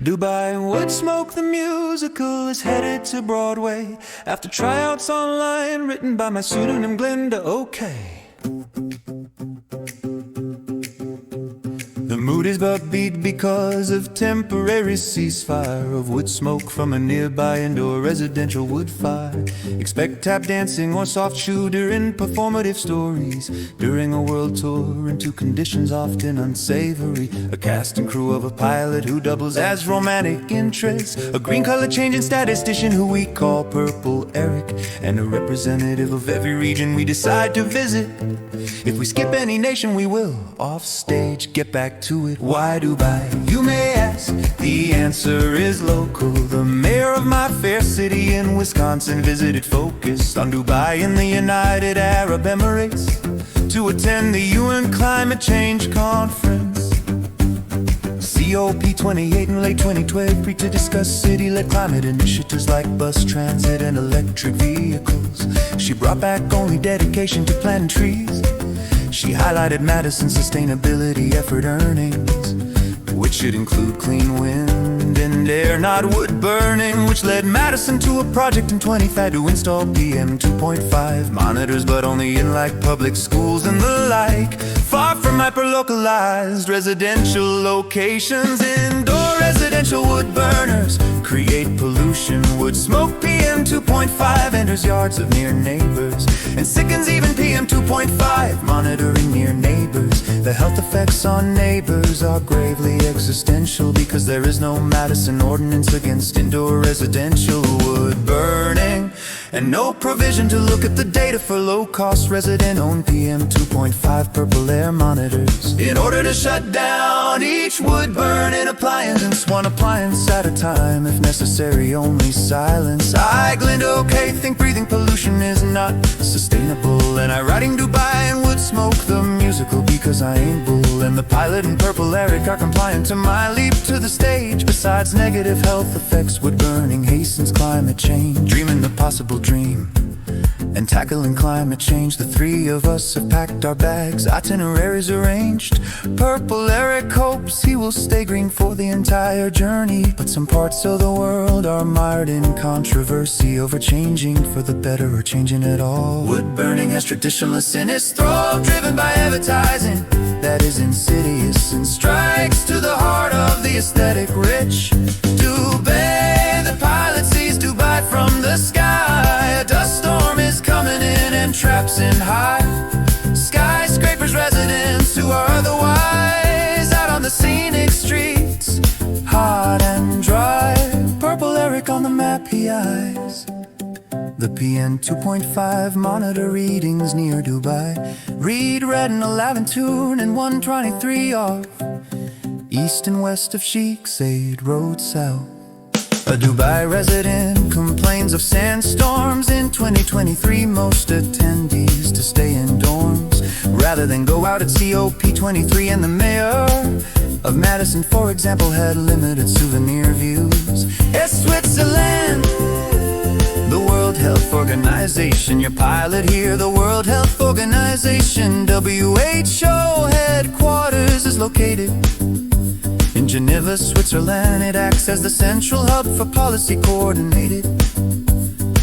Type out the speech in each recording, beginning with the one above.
Dubai Wood Smoke the musical is headed to Broadway after tryouts online written by my pseudonym Glinda Okay. The mood is upbeat because of temporary ceasefire of wood smoke from a nearby indoor residential wood fire. Expect tap dancing or soft shooter in performative stories during a world tour into conditions often unsavory. A cast and crew of a pilot who doubles as romantic interest, a green color changing statistician who we call Purple Eric, and a representative of every region we decide to visit. If we skip any nation we will, offstage, get back to it. Why Dubai, you may ask? The answer is local. The mayor of my fair city in Wisconsin visited, focused on Dubai in the United Arab Emirates to attend the UN Climate Change Conference. COP28 in late 2012 agreed to discuss city-led climate initiatives like bus transit and electric vehicles. She brought back only dedication to planting trees. She highlighted Madison's sustainability effort earnings, which should include clean wind and air, not wood burning, which led Madison to a project in 2015 to install PM 2.5 monitors, but only in like public schools and the like. Far from hyper-localized residential locations, indoor residential wood burners create pollution. Wood smoke PM 2.5 enters yards of near neighbors and sickens even PM 2.5 monitoring near neighbors. The health effects on neighbors are gravely existential because there is no Madison ordinance against indoor residential wood burning, and no provision to look at the data for low-cost resident-owned PM 2.5 purple air monitors. In order to shut down each wood-burning appliance, one appliance at a time, if necessary only silence. I, Glinda Okay, think breathing pollution is not sustainable, and I writing Dubai and wood smoke the musical because I ain't bull, and the pilot and Purple Eric are compliant to my leap to the stage. Besides negative health effects, wood burning hastens climate change. Dreaming the possible dream and tackling climate change, the three of us have packed our bags, itineraries arranged. Purple Eric hopes he will stay green for the entire journey, but some parts of the world are mired in controversy over changing for the better or changing at all. Wood burning has traditionalists in its thrall, driven by advertising that is insidious and strikes to the heart of the aesthetic rich. Dubai, the pilot sees Dubai from the sky. A dust storm is coming in and traps in high skyscrapers residents who are otherwise out on the scenic streets, hot and dry. Purple Eric on the map he eyes the PM 2.5 monitor readings near Dubai. Read red and 11 tune and 123 off, east and west of Sheikh Zayed Road south. A Dubai resident complains of sandstorms in 2023. Most attendees to stay in dorms rather than go out at COP23, and the mayor of Madison, for example, had limited souvenir views. It's Switzerland, the World Health Organization. Your pilot here, the World Health Organization. WHO headquarters is located in Geneva, Switzerland. It acts as the central hub for policy coordinated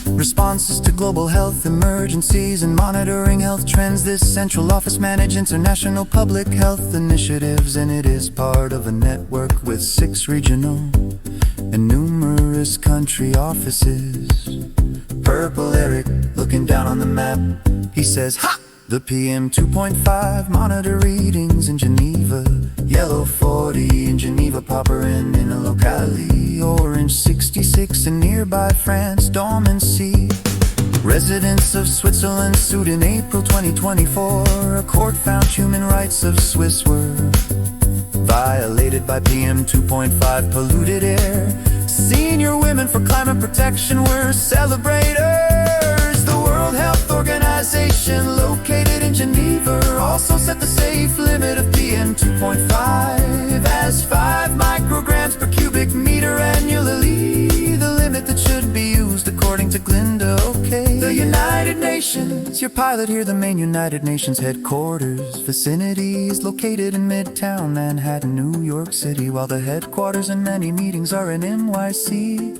responses to global health emergencies and monitoring health trends. This central office manages international public health initiatives, and it is part of a network with 6 regional and numerous country offices. Purple Eric looking down on the map, he says, ha! The PM 2.5 monitor readings in Geneva, yellow 40 in Geneva, Popperin in a locality, orange 66 in nearby France, Dormancy. Residents of Switzerland sued in April 2024. A court found human rights of Swiss were violated by PM 2.5 polluted air. Senior women for climate protection were celebrators. The World Health Organization, located in Geneva, also set the safe limit of PM 2.5 as 5 micrograms per cubic meter annually, the limit that should be used according to Glinda Okay. The United Nations Emirates, your pilot here, the main United Nations headquarters. Vicinity is located in Midtown Manhattan, New York City, while the headquarters and many meetings are in NYC.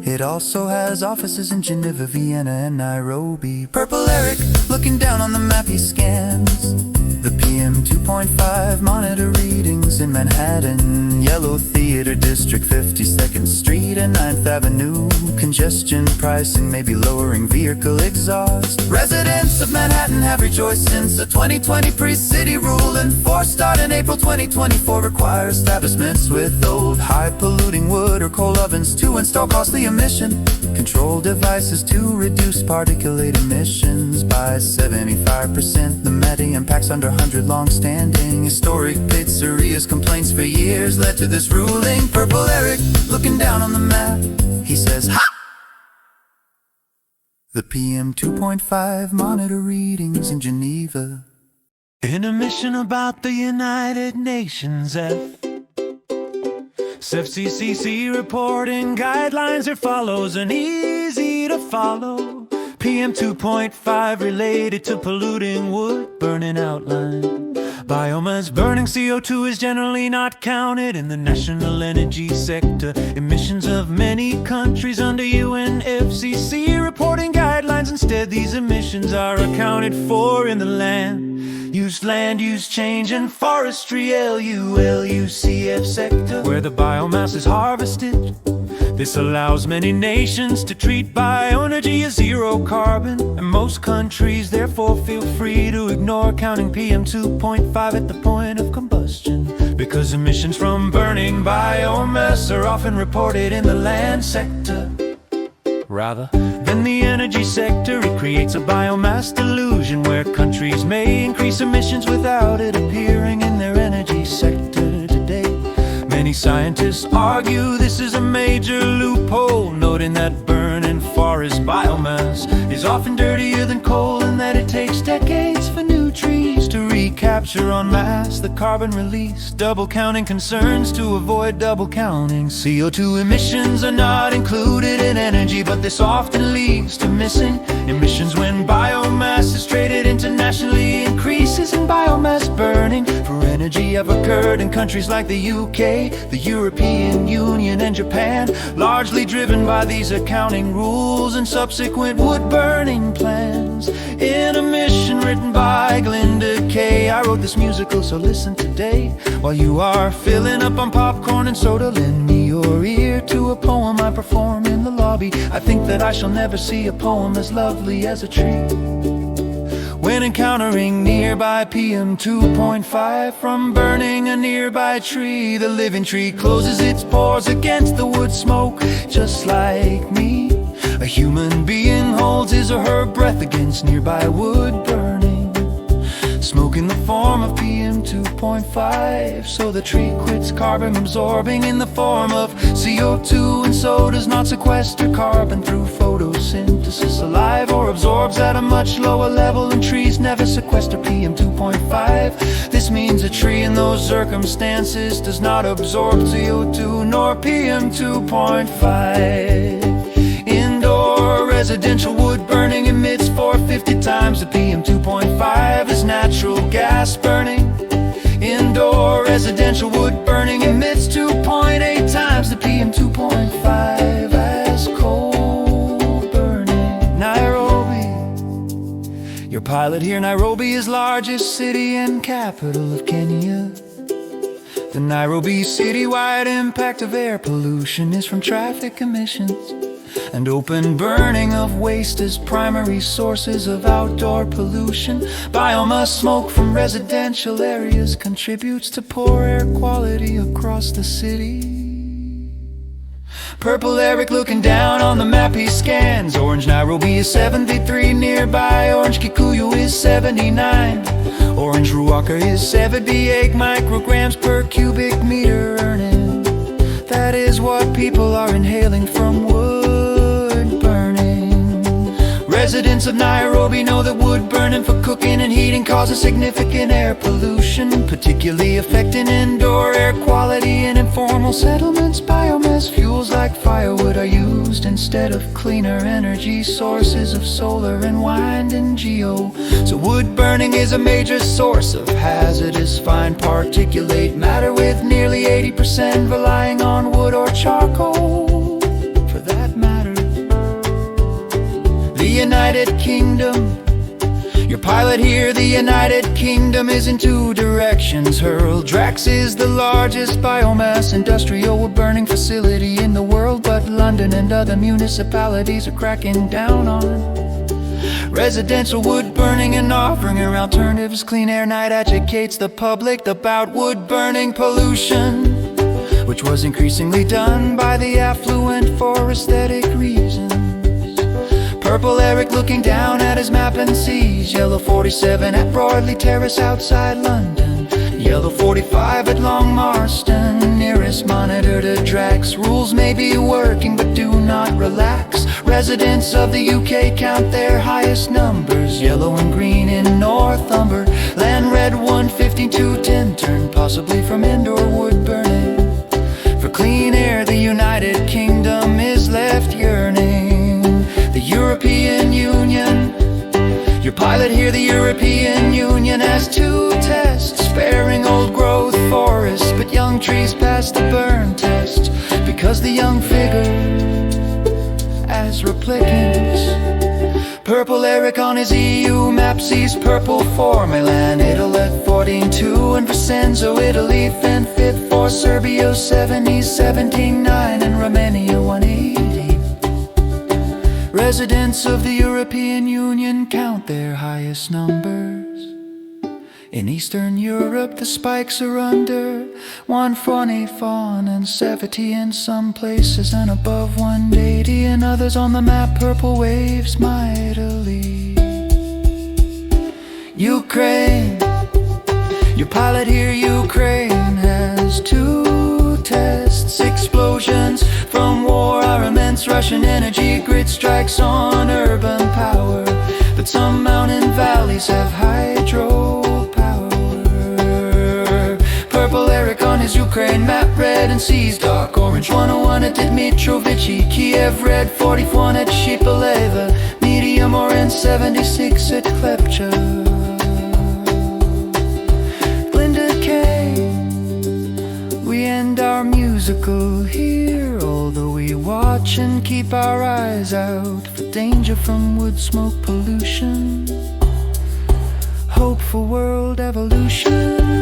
It also has offices in Geneva, Vienna, and Nairobi. Purple Eric, looking down on the map, he scans the PM 2.5 monitor readings in Manhattan. Yellow Theater District, 52nd Street and 9th Avenue. Congestion pricing may be lowering vehicle exhaust. Residents of Manhattan have rejoiced since the 2020 pre-city rule enforced starting April 2024 requires establishments with old high-polluting wood or coal ovens to install costly emission control devices to reduce particulate emissions by 75%. The meta impacts under 100 long-standing historic pizzerias. Complaints for years led to this ruling. Purple Eric, looking down on the map, he says, ha! The PM 2.5 monitor readings in Geneva. In a mission about the United Nations, CFCCC reporting guidelines are follows and easy to follow. PM 2.5 related to polluting wood burning outline. Biomass burning CO2 is generally not counted in the national energy sector. Emissions of many countries under UNFCCC reporting guidelines. Instead, these emissions are accounted for in the land use change and forestry LULUCF sector, where the biomass is harvested. This allows many nations to treat bioenergy as zero carbon, and most countries therefore feel free to ignore counting PM 2.5 at the point of combustion, because emissions from burning biomass are often reported in the land sector rather than the energy sector. It creates a biomass delusion where countries may increase emissions without it appearing in their energy sector today. Many scientists argue this is a major loophole, noting that burning forest biomass is often dirtier than coal, and that it takes decades for new trees to recapture en masse the carbon release. Double counting concerns to avoid double counting. CO2 emissions are not included in energy, but this often leads to missing emissions when biomass is traded internationally. Increases in biomass burning for energy have occurred in countries like the UK, the European Union and Japan, largely driven by these accounting rules and subsequent wood burning plans. In a mission written by Glinda Okay, I wrote this musical, so listen today. While you are filling up on popcorn and soda, lend me your ear to a poem I perform in the lobby. I think that I shall never see a poem as lovely as a tree. When encountering nearby PM 2.5 from burning a nearby tree, the living tree closes its pores against the wood smoke, just like me. A human being holds his or her breath against nearby wood burning. Smoke in the form of PM 2.5, so the tree quits carbon absorbing in the form of CO2, and so does not sequester carbon through photosynthesis alive, or absorbs at a much lower level, and trees never sequester PM 2.5. This means a tree in those circumstances does not absorb CO2 nor PM 2.5. Indoor residential wood burning emits 450 times the PM 2.5 as natural gas burning. Indoor residential wood burning emits 2.8 times the PM 2.5 as coal burning. Nairobi, your pilot here. Nairobi is largest city and capital of Kenya. The Nairobi citywide impact of air pollution is from traffic emissions and open burning of waste as primary sources of outdoor pollution. Biomass smoke from residential areas contributes to poor air quality across the city. Purple Eric looking down on the map, he scans. Orange Nairobi is 73 nearby. Orange Kikuyu is 79. Orange Ruaka is 78 micrograms per cubic meter earning. That is what people are inhaling from wood burning. Residents of Nairobi know that wood burning for cooking and heating causes significant air pollution, particularly affecting indoor air quality. In informal settlements, biomass fuels like firewood are used in instead of cleaner energy sources of solar and wind and geo. So wood burning is a major source of hazardous fine particulate matter, with nearly 80% relying on wood or charcoal, for that matter. The United Kingdom, your pilot here, the United Kingdom, is in two directions hurled. Drax is the largest biomass industrial wood burning facility in the world, but London and other municipalities are cracking down on residential wood burning and offering alternatives. Clean Air Night educates the public about wood burning pollution, which was increasingly done by the affluent for aesthetic reasons. Purple Eric looking down at his map and sees Yellow 47 at Broadway Terrace outside London, Yellow 45 at Long Marston. Nearest monitor to Drax. Rules may be working but do not relax. Residents of the UK count their highest numbers. Yellow and green in Northumberland, red 115 to 10 turn, possibly from indoor wood burning. For clean air, the United Kingdom is left yearning. The European Union, your pilot here, the European Union has two tests, sparing old growth forests, but young trees pass the burn test, because the young figure as replicants. Purple Eric on his EU map sees purple for Milan, Italy at 14.2, and Vicenzo, Italy 5th for Serbia 70, 17.9, and Romania 180. Residents of the European Union count their highest numbers. In Eastern Europe the spikes are under 144 and 70 in some places, and above 180 in others. On the map purple waves mightily. Ukraine, your pilot here, Ukraine has two tests. Explosions from war are immense. Russian energy grid strikes on urban power, but some mountain valleys have hydropower. Purple Eric on his Ukraine map, red and sees dark orange 101 at Dmitrovichi, Kiev red 41 at Shipaleva, medium orange 76 at Klepcha. Glinda Okay, we end our musical here, although we watch and keep our eyes out for danger from wood smoke pollution. Hope for world evolution.